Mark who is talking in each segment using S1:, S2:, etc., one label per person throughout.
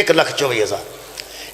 S1: 1,24,000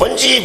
S1: 5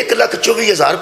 S1: 1,24,000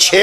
S1: 6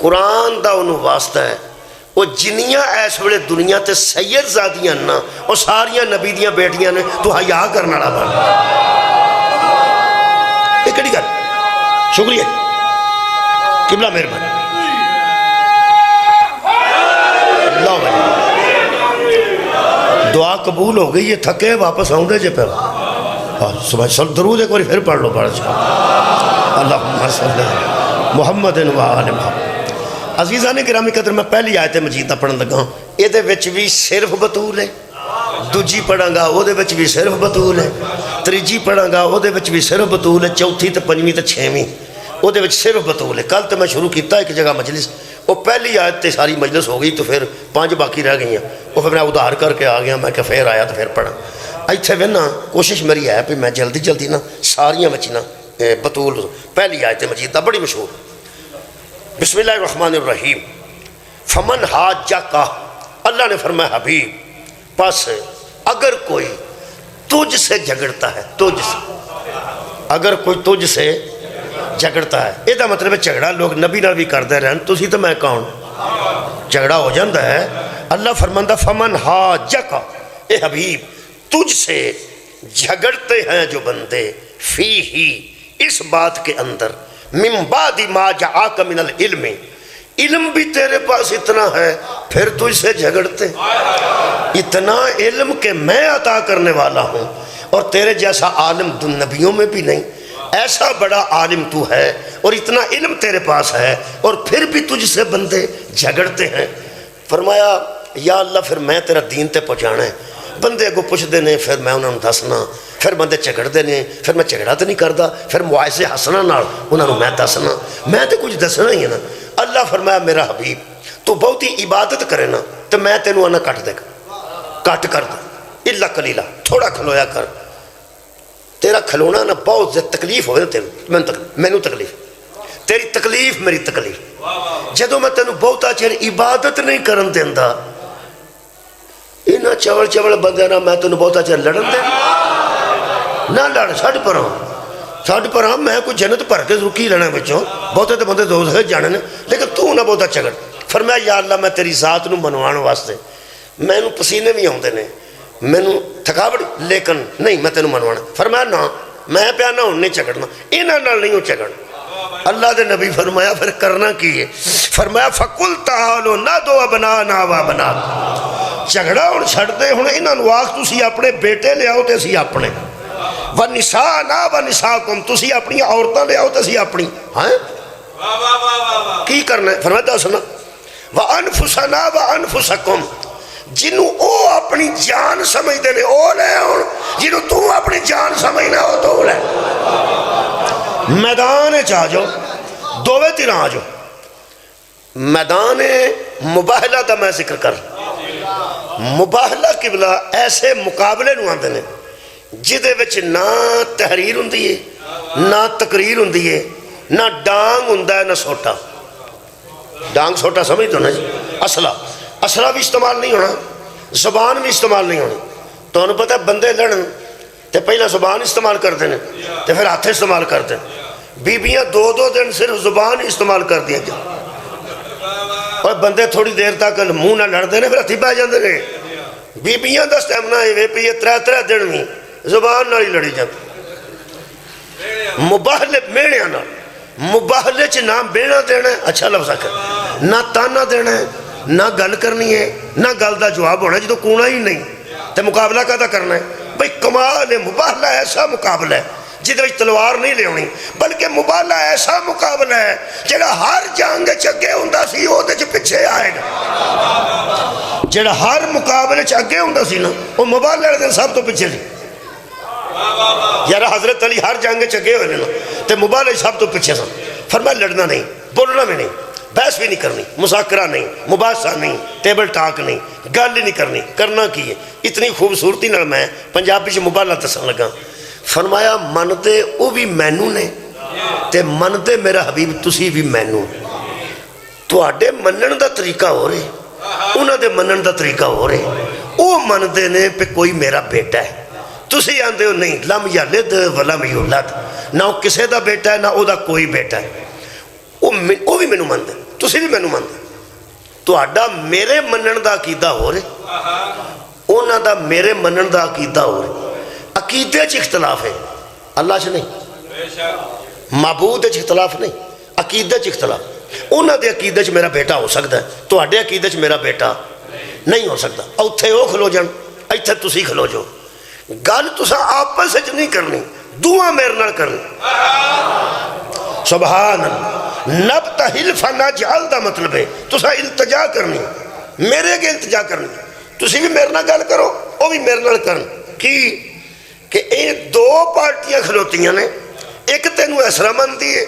S1: قرآن دا انہوں واسطہ ہے وہ جنیاں اس ویلے دنیا تے سید زادیاں نا وہ ساریاں نبی دیاں بیٹیاں نے تو حیا کرنا رہا بن یہ کڑی گل شکریہ قبلہ مہربانی اللہ بھائی دعا قبول ہو گئی یہ تھکے واپس آؤں دے جے پہ صبح درود ایک بار پھر پڑھ لو پڑھ جائے اللہم صلی محمد و آل محمد عزیزان گرامی قدر میں پہلی آیت مجیدہ پڑھن لگا ہوں یہ دے وچ بھی صرف بطول ہے دوجی پڑھاں گا وہ دے وچ بھی صرف بطول ہے تریجی پڑھاں گا وہ دے وچ بھی صرف بطول ہے چوتھی تے پنجویں تے چھویں وہ دے وچ صرف بطول ہے کل تے میں شروع کیتا ایک جگہ مجلس وہ پہلی آیت تے ساری مجلس ہو گئی تو پھر 5 باقی رہ گئی ہیں وہ پھر میں ادھار کر کے آ گیا میں کہ پھر آیا تو پھر پڑھا ایتھے بھی نا کوشش میری ہے کہ میں جلدی جلدی نا ساریاں بچی نا بطول پہلی آیت مجیدہ بڑی مشہور بسم اللہ الرحمن الرحیم فمن حاجہ اللہ نے فرمایا حبیب پس اگر کوئی تجھ سے جھگڑتا ہے تجھ سے اگر کوئی تجھ سے جھگڑتا ہے یہ مطلب ہے جھگڑا لوگ نبی نال بھی کردے رہن تسی تو میں کون جھگڑا ہو جاندہ ہے اللہ فرماندہ فمن حاجہ اے حبیب تجھ سے جھگڑتے ہیں جو بندے فی ہی اس بات کے اندر من بعد ما جاءک من العلم علم بھی تیرے پاس اتنا ہے پھر تجھ سے جھگڑتے اتنا علم کہ میں عطا کرنے والا ہوں اور تیرے جیسا عالم نبیوں میں بھی نہیں ایسا بڑا عالم تو ہے اور اتنا علم تیرے پاس ہے اور پھر بھی تجھ سے بندے جھگڑتے ہیں فرمایا یا اللہ پھر میں تیرا دین تے پہنچانا ہے بندے کو پوچھ دینے پھر میں انہوں نے دسنا پھر بندے جھگڑ دینے پھر میں جھگڑا تو نہیں کرتا پھر معائزے ہسنا نال انہوں نے میں دسنا میں تو کچھ دسنا ہی ہے نا اللہ فرمایا میرا حبیب تو بہت ہی عبادت کرے نا تو میں تینوں آنا کٹ دے گا کٹ کر دے اللہ کلیلہ تھوڑا کھلویا کر تیرا کھلونا نا بہت زیادہ تکلیف ہوئے نا میں تکلیف تیری تکلیف میری تکلیف جدو میں تینوں بہتا چیر عبادت نہیں کرن دیندہ اینا چوڑ چوڑ بندے نا میں تینوں بہتا چیر لڑن دے نہ لڑ چھڑ پر ہاں میں کوئی جنت پر کے رکی لینا بچوں بہتے تو بندے دوست ہے جانے لیکن تو نہ بہتا چگڑ فرمایا یا اللہ میں تیری ذات نو منوان واسطے میں نو پسینے بھی ہوندے نے میں نو تھکاوٹ لیکن نہیں میں تینوں منوانا فرمایا نا میں پیانا ہوں نہیں چگڑنا اینا نال نہیں ہوں چگڑ اللہ دے نبی فرمایا پھر کرنا کیے فرمایا فَقُلْ تَعَالُوا نَدْعُوا أَبْنَاءَنَا وَأَبْنَاءَكُمْ جھگڑا ہوں چھڑ دے ہوں انہاں نو آخ تسی اپنے بیٹے لے آؤ تے سی اپنے وَنِسَاءَنَا وَنِسَاءَكُمْ تسی اپنی عورتاں لے آؤ تے سی اپنی ہاں کی کرنا ہے فرمایا دسنا وَأَنفُسَنَا وَأَنفُسَكُمْ جنہوں او اپنی جان سمجھ دینے او لے ہوں جنہوں تو اپنی جان سمجھنا ہو تو لے میدان چاہ جو دووے تیرہ آ جو میدان مباہلہ دا میں ذکر کر مباہلہ قبلہ ایسے مقابلے نو آندے نے جدے وچ نہ تحریر ہوندی ہے نہ تقریر ہوندی ہے نہ ڈانگ ہوندا ہے نہ سوٹا ڈانگ سوٹا سمجھ تو نا جی اسلحہ بھی استعمال نہیں ہونا زبان بھی استعمال نہیں ہونی تو انہوں پتہ ہے بندے لڑن تے پہلا زبان استعمال کرتے ہیں تے پھر ہاتھ استعمال کرتے ہیں بیبیاں دو دن صرف زبان استعمال کر دیا جا اور بندے تھوڑی دیر تک منہ نہ لڑ دینے پھر ہتھی پہ جاندے نے بیبیاں دا سٹیمنا ہے پہ یہ 3 دن میں زبان نہ ہی لڑی جاتی مباہلے میڑیاں نہ مباہلے چ نہ بیڑا دینا ہے اچھا لفظ کر نہ تانا دینا ہے نہ گل کرنی ہے نہ گل دا جواب ہونا ہے جدو کونا ہی نہیں تے مقابلہ کہتا کرنا ہے بھئی کمال مباہلہ ایسا مقابلہ ہے جدو تلوار نہیں لے ہونی بلکہ مباہلہ ایسا مقابلہ ہے جڑا ہر جنگ چگے ہوندہ سی وہ دے پچھے آئے گا جڑا ہر مقابلے چگے ہوندہ سی نا وہ مباہلہ دے سب تو پچھے سی یارا حضرت علی ہر جنگ چگے ہوئے نا تے مباہلہ سب تو پچھے سن فرمایا لڑنا نہیں بولنا بھی نہیں بحث بھی نہیں کرنی مذاکرہ نہیں مباحثہ نہیں ٹیبل ٹاک نہیں گل نہیں کرنی کرنا کی ہے اتنی خوبصورتی نال میں پنجابی سے مباہلہ دسن لگا فرمایا منتے او بھی مینو نے تے منتے میرا حبیب تسی بھی مینو تو آڈے منن دا طریقہ ہو رہے انہاں دے منن دا طریقہ ہو رہے او منتے نے پہ کوئی میرا بیٹا ہے تسی آندے ہو نہیں لم یلد ولم یولد نہ وہ کسے دا بیٹا ہے نہ او دا کوئی بیٹا ہے وہ بھی مینو مندے تسی بھی مینوں منتے تہاڈا میرے منن دا عقیدہ ہو رہے انہاں دا میرے منن دا عقیدہ ہو رہے عقیدے چ اختلاف ہے اللہ چ نہیں معبود چ اختلاف نہیں عقیدے چ اختلاف انہاں دے عقیدے چ میرا بیٹا ہو سکتا ہے تہاڈے عقیدے چ میرا بیٹا نہیں ہو سکتا اوتھے وہ کھلو جان ایتھے تسی کھلو جو گل تساں آپس وچ نہیں کرنی دعا میرے نال کرنی سبحان اللہ نبتہل فنجعل دا مطلب ہے تساں التجا کرنی میرے کے التجا کرنی تسی بھی میرے نال گل کرو وہ بھی میرے نال کرن کی کہ یہ دو پارٹیاں کھلوتیاں نے ایک تینوں ایسرا مانتی ہے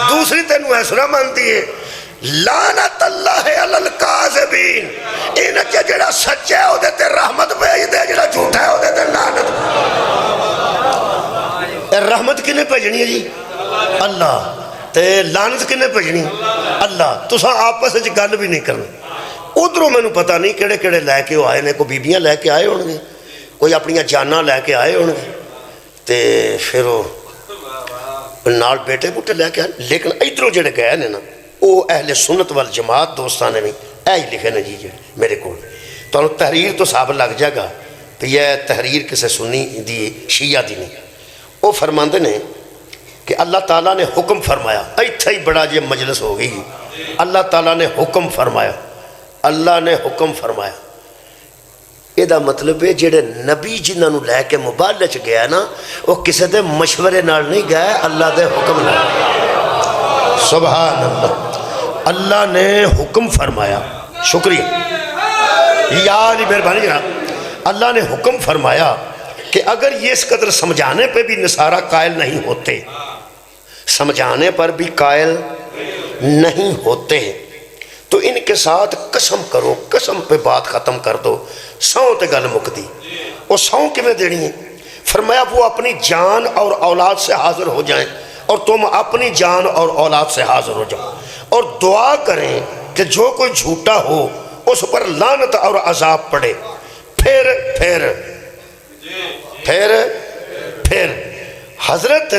S1: دوسری تینوں ایسرا مانتی ہے لعنت اللہ علی الکاذبین انہاں چ جڑا سچا ہے او دے تے رحمت بھیج دے جڑا جھوٹا ہے او دے تے لعنت رحمت کنے بھیجنی ہے جی اللہ تے لعنت کنے بھیجنی اللہ تساں آپس وچ گل بھی نہیں کرنی ادھروں مینوں پتہ نہیں کیڑے کیڑے لے کے آئے نے کوئی بیبیاں لے کے آئے ہون گے کوئی اپنی جاناں لے کے آئے ہون گے تے پھر وہ نال بیٹے بوٹے لے کے آئے لیکن ادھروں جڑے گئے نے نا وہ اہل سنت والجماعت دوستان نے بھی ہی لکھے نا جی میرے کو تو تحریر تو صاحب لگ جائے گا تو یہ تحریر کسے سنی دی شیعہ دی نہیں وہ فرماندے نے کہ اللہ تعالیٰ نے حکم فرمایا ایتھے ہی بڑا یہ مجلس ہو گئی اللہ تعالیٰ نے حکم فرمایا اللہ نے حکم فرمایا یہ دا مطلب ہے جڑے نبی جنہاں نو لے کے مبالغہ چ گیا نا وہ کسے دے مشورے نال نہیں گئے اللہ دے حکم نال سبحان اللہ اللہ نے حکم فرمایا شکریہ یاری مہربانی جناب اللہ نے حکم فرمایا کہ اگر یہ اس قدر سمجھانے پہ بھی نصارہ قائل نہیں ہوتے سمجھانے پر بھی قائل نہیں ہوتے تو ان کے ساتھ قسم کرو قسم پہ بات ختم کر دو سو تے گل مکتی وہ سو کیویں دینی ہے فرمایا وہ اپنی جان اور اولاد سے حاضر ہو جائیں اور تم اپنی جان اور اولاد سے حاضر ہو جاؤ اور دعا کریں کہ جو کوئی جھوٹا ہو اس پر لعنت اور عذاب پڑے پھر حضرت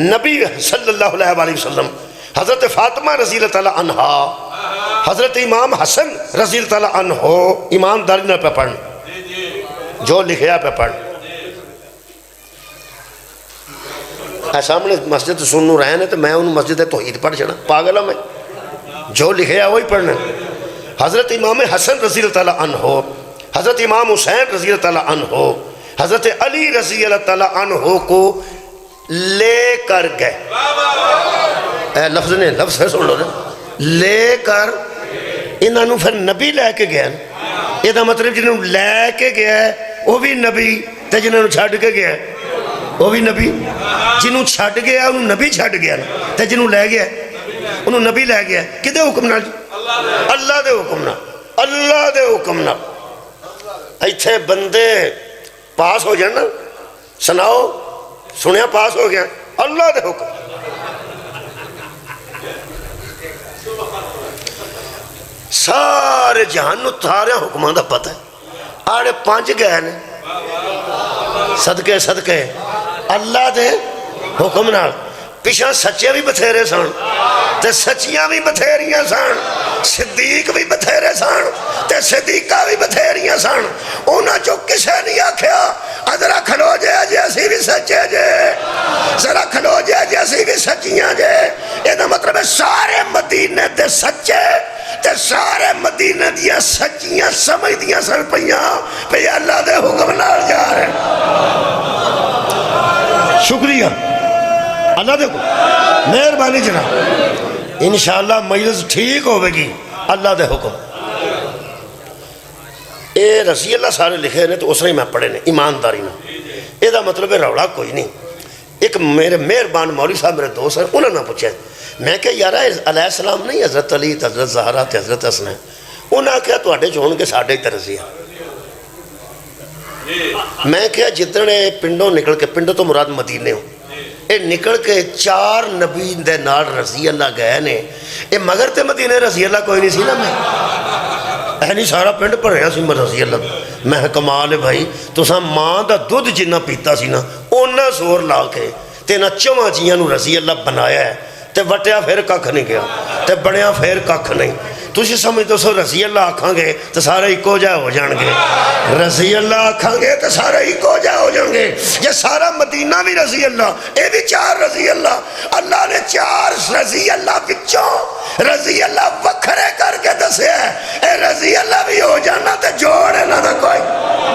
S1: نبی صلی اللہ علیہ وسلم حضرت فاطمہ رضی اللہ تعالیٰ عنہا حضرت امام حسن رضی اللہ تعالیٰ عنہ ایمانداری نہ پہ پڑھ جو لکھیا پہ پڑھ سامنے مسجد سنوں رہے ہیں تو میں انہوں مسجد توحید پڑھ چڑھا پاگل ہوں میں جو لکھیا وہی پڑھنا حضرت امام حسن رضی اللہ تعالیٰ عنہ حضرت امام حسین رضی اللہ تعالیٰ عنہ حضرت علی رضی اللہ تعالیٰ عنہ کو لے کر گئے لفظ نے لفظ ہے سن لو نا لے کر انہوں پھر نبی لے کے گیا یہ دا مطلب جنہوں لے کے گیا ہے وہ بھی نبی تے جنہوں چھڑ کے گیا ہے وہ بھی نبی جنہوں چھڑ گیا انہوں نبی چھڑ گیا تے جنہوں لے گیا انہوں نبی لے گیا کدے حکم نہ اللہ دے حکم نہ اللہ دے حکم نہ ایتھے بندے پاس ہو جانا سناؤ سنیا پاس ہو گیا اللہ دے حکم سارے جہان نو تھارے حکمان دا پتہ ہے آڑے 5 گئے نے صدقے صدقے اللہ دے حکم نال پیچھا سچے بھی بتھیرے سن تے سچیاں بھی بتھیریاں سن صدیق بھی بتھیرے سن تے صدیقہ بھی بتھیریاں سن اونا جو کسے نہیں آکھیا ذرا کھلو جائے جیسی بھی سچے جے ذرا کھلو جائے جیسی بھی سچیاں جے یہ دا مطلب ہے سارے مدینے دے سچے تے سارے مدینے دیا سچیاں سمجھ دیا سن پہیاں پہ اللہ دے حکم نال جا رہے شکریہ اللہ دے حکم مہربانی جناب انشاءاللہ مجلس ٹھیک ہوئے گی اللہ دے حکم اے رضی اللہ سارے لکھے نے تو اس نے میں پڑھے نے ایمانداری نے اے دا مطلب ہے روڑا کوئی نہیں ایک میرے مہربان مولوی صاحب میرے دوست ہیں انہوں نے پوچھا میں کہ یارہ علیہ السلام نہیں حضرت علی حضرت زہرہ حضرت حسن ہے انہوں نے کہا تو آٹے چھوڑ کے ساڑھے ترزیہ میں کہا جتنے پنڈوں نکل کے پنڈوں تو مراد مدینے ہوں اے نکل کے 4 نبی دے نال رضی اللہ گئے نے اے مگر تے مدینے رضی اللہ کوئی نہیں سی نا میں نہیں سارا پنڈ پر رہا سی میں رضی اللہ میں کمال ہے بھائی تو ساں ماں دا دودھ جنہ پیتا سی نا اونا زور لا کے تے نا 4 جیاں نو رضی اللہ بنایا ہے تے وٹیا پھر ککھ نہیں گیا تے بنیا پھر ککھ نہیں تسی سمجھ دو سو رضی اللہ آکھاں گے تو سارے ایکو جا ہو جان گے رضی اللہ آکھاں گے تو سارے ایکو جا ہو جان گے یہ سارا مدینہ بھی رضی اللہ اے بھی 4 رضی اللہ اللہ نے 4 رضی اللہ بچوں رضی اللہ وکھرے کر کے دسے اے رضی اللہ بھی ہو جانا تے جوڑے نہ کوئی